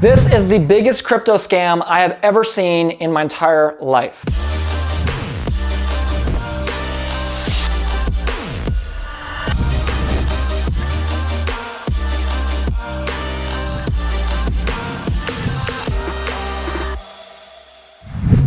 This is the biggest crypto scam I have ever seen in my entire life.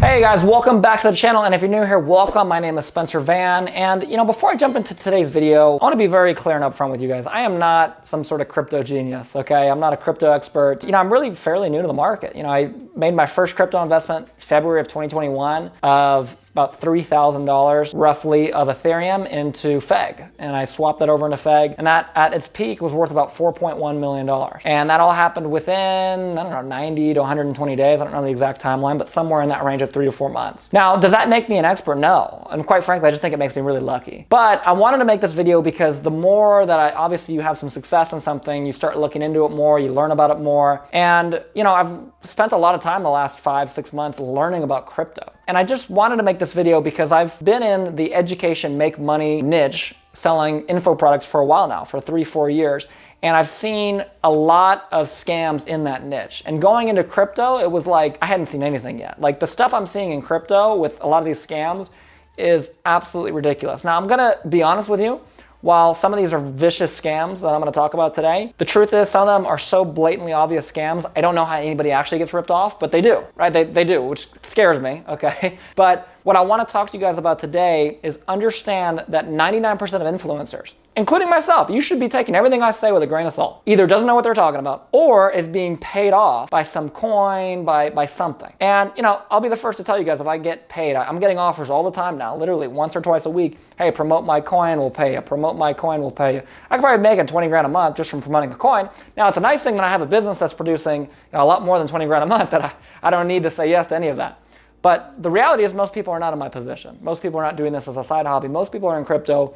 Hey guys, welcome back to the channel, and if you're new here, welcome. My name is Spencer Van, and before I jump into today's video, I want to be very clear and upfront with you guys. I am not some sort of crypto genius, okay? I'm not a crypto expert. I'm really fairly new to the market. I made my first crypto investment February of 2021 of about $3,000 roughly of Ethereum into FEG. And I swapped that over into FEG, and that at its peak was worth about $4.1 million. And that all happened within, 90 to 120 days. I don't know the exact timeline, but somewhere in that range of 3 to 4 months. Now, does that make me an expert? No. And quite frankly, I just think it makes me really lucky. But I wanted to make this video because the more that obviously you have some success in something, you start looking into it more, you learn about it more. And, I've spent a lot of time the last 5-6 months learning about crypto. And I just wanted to make this video because I've been in the education, make money niche selling info products for a while now, for 3-4 years. And I've seen a lot of scams in that niche. And going into crypto, it was like, I hadn't seen anything yet. Like the stuff I'm seeing in crypto with a lot of these scams is absolutely ridiculous. Now I'm gonna be honest with you. While some of these are vicious scams that I'm going to talk about today, the truth is some of them are so blatantly obvious scams, I don't know how anybody actually gets ripped off, but they do, right? They do, which scares me, okay? But what I want to talk to you guys about today is understand that 99% of influencers, including myself, you should be taking everything I say with a grain of salt. Either doesn't know what they're talking about or is being paid off by some coin, by something. And I'll be the first to tell you guys, if I get paid, I'm getting offers all the time now, literally once or twice a week. Hey, promote my coin, we'll pay you. Promote my coin, we'll pay you. I could probably make 20 grand a month just from promoting the coin. Now it's a nice thing that I have a business that's producing a lot more than 20 grand a month that I don't need to say yes to any of that. But the reality is most people are not in my position. Most people are not doing this as a side hobby. Most people are in crypto.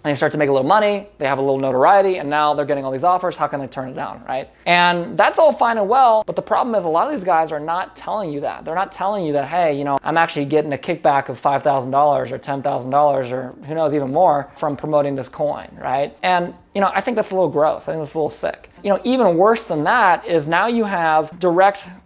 They start to make a little money, they have a little notoriety, and now they're getting all these offers. How can they turn it down, right? And that's all fine and well, but the problem is a lot of these guys are not telling you that. They're not telling you that, hey, I'm actually getting a kickback of $5,000 or $10,000 or who knows, even more from promoting this coin, right? And I think that's a little gross. I think that's a little sick. Even worse than that is now you have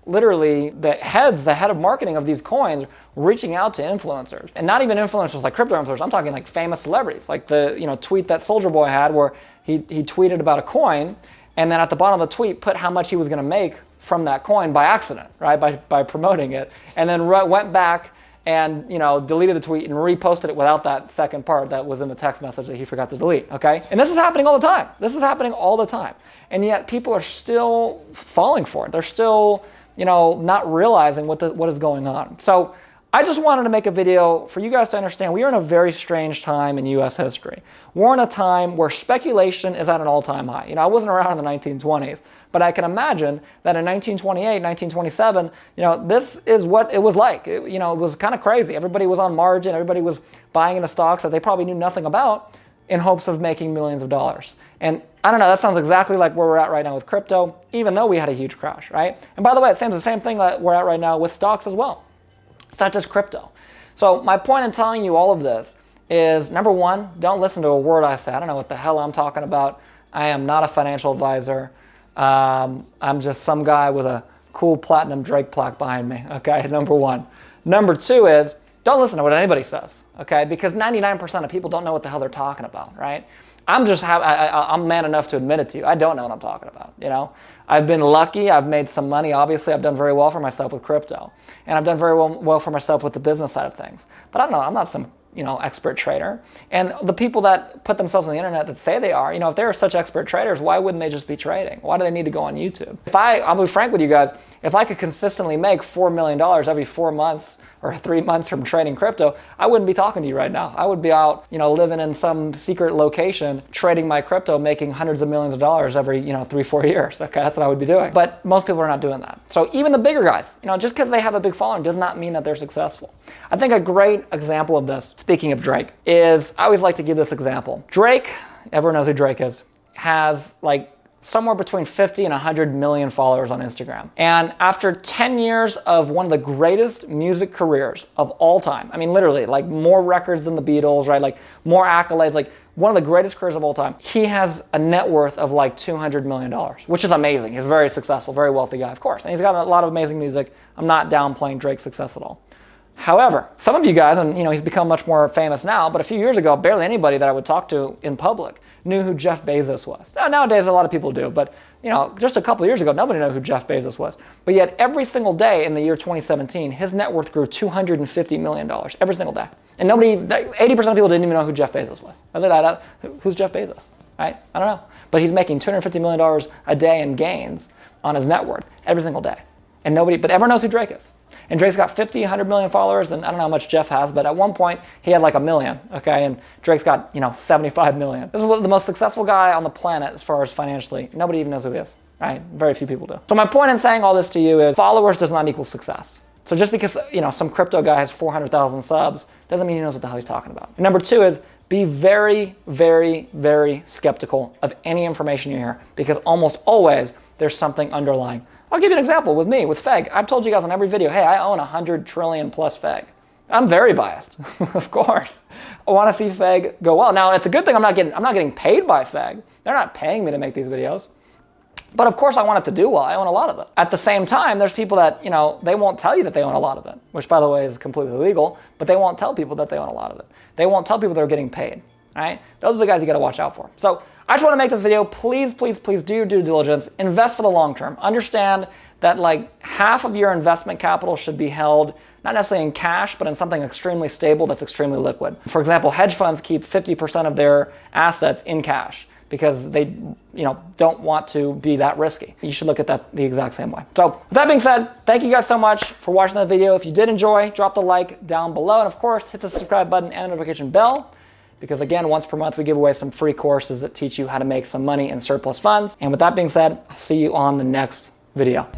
literally the head of marketing of these coins reaching out to influencers, and not even influencers like crypto influencers. I'm talking like famous celebrities, like the tweet that Soldier Boy had where he tweeted about a coin, and then at the bottom of the tweet put how much he was going to make from that coin by accident, right? By promoting it, and then went back and deleted the tweet and reposted it without that second part that was in the text message that he forgot to delete, okay? And this is happening all the time. This is happening all the time. And yet people are still falling for it. They're still, not realizing what is going on. So I just wanted to make a video for you guys to understand we are in a very strange time in US history. We're in a time where speculation is at an all-time high. I wasn't around in the 1920s, but I can imagine that in 1928, 1927, this is what it was like. It was kind of crazy. Everybody was on margin. Everybody was buying into stocks that they probably knew nothing about in hopes of making millions of dollars. And I don't know, that sounds exactly like where we're at right now with crypto, even though we had a huge crash, right? And by the way, it seems the same thing that we're at right now with stocks as well. It's not just crypto. So my point in telling you all of this is, number one, don't listen to a word I say. I don't know what the hell I'm talking about. I am not a financial advisor. I'm just some guy with a cool platinum Drake plaque behind me, okay, number one. Number two is, don't listen to what anybody says, okay, because 99% of people don't know what the hell they're talking about, right? I'm man enough to admit it to you. I don't know what I'm talking about, I've been lucky. I've made some money. Obviously, I've done very well for myself with crypto. And I've done very well for myself with the business side of things. But I don't know. I'm not some expert trader. And the people that put themselves on the internet that say they are, if they're such expert traders, why wouldn't they just be trading? Why do they need to go on YouTube? I'll be frank with you guys, if I could consistently make $4 million every 4 months or 3 months from trading crypto, I wouldn't be talking to you right now. I would be out, living in some secret location, trading my crypto, making hundreds of millions of dollars every, 3-4 years. Okay, that's what I would be doing. But most people are not doing that. So even the bigger guys, just because they have a big following does not mean that they're successful. I think a great example of this, speaking of Drake, is I always like to give this example. Drake, everyone knows who Drake is, has like somewhere between 50 and 100 million followers on Instagram. And after 10 years of one of the greatest music careers of all time, I mean, literally, like more records than the Beatles, right? Like more accolades, like one of the greatest careers of all time. He has a net worth of like $200 million, which is amazing. He's very successful, very wealthy guy, of course. And he's got a lot of amazing music. I'm not downplaying Drake's success at all. However, some of you guys, and you know, he's become much more famous now, but a few years ago, barely anybody that I would talk to in public knew who Jeff Bezos was. Now, nowadays, a lot of people do, but you know, just a couple of years ago, nobody knew who Jeff Bezos was. But yet, every single day in the year 2017, his net worth grew $250 million, every single day. And 80% of people didn't even know who Jeff Bezos was. Who's Jeff Bezos, right? I don't know. But he's making $250 million a day in gains on his net worth every single day. And but everyone knows who Drake is. And Drake's got 50, 100 million followers, and I don't know how much Jeff has, but at one point he had like 1 million, okay? And Drake's got, you know, 75 million. This is the most successful guy on the planet as far as financially. Nobody even knows who he is, right? Very few people do. So my point in saying all this to you is followers does not equal success. So just because, you know, some crypto guy has 400,000 subs doesn't mean he knows what the hell he's talking about. And number two is be very, very, very skeptical of any information you hear, because almost always there's something underlying. I'll give you an example with me, with FEG. I've told you guys on every video, hey, I own 100 trillion plus FEG. I'm very biased, of course. I want to see FEG go well. Now, it's a good thing I'm not getting paid by FEG. They're not paying me to make these videos. But of course I want it to do well. I own a lot of it. At the same time, there's people that, you know, they won't tell you that they own a lot of it, which by the way is completely illegal, but they won't tell people that they own a lot of it. They won't tell people they're getting paid, right? Those are the guys you got to watch out for. So I just want to make this video. Please, please, please do your due diligence. Invest for the long term. Understand that like half of your investment capital should be held not necessarily in cash, but in something extremely stable that's extremely liquid. For example, hedge funds keep 50% of their assets in cash because they, you know, don't want to be that risky. You should look at that the exact same way. So with that being said, thank you guys so much for watching the video. If you did enjoy, drop the like down below. And of course, hit the subscribe button and the notification bell, because again, once per month, we give away some free courses that teach you how to make some money in surplus funds. And with that being said, I'll see you on the next video.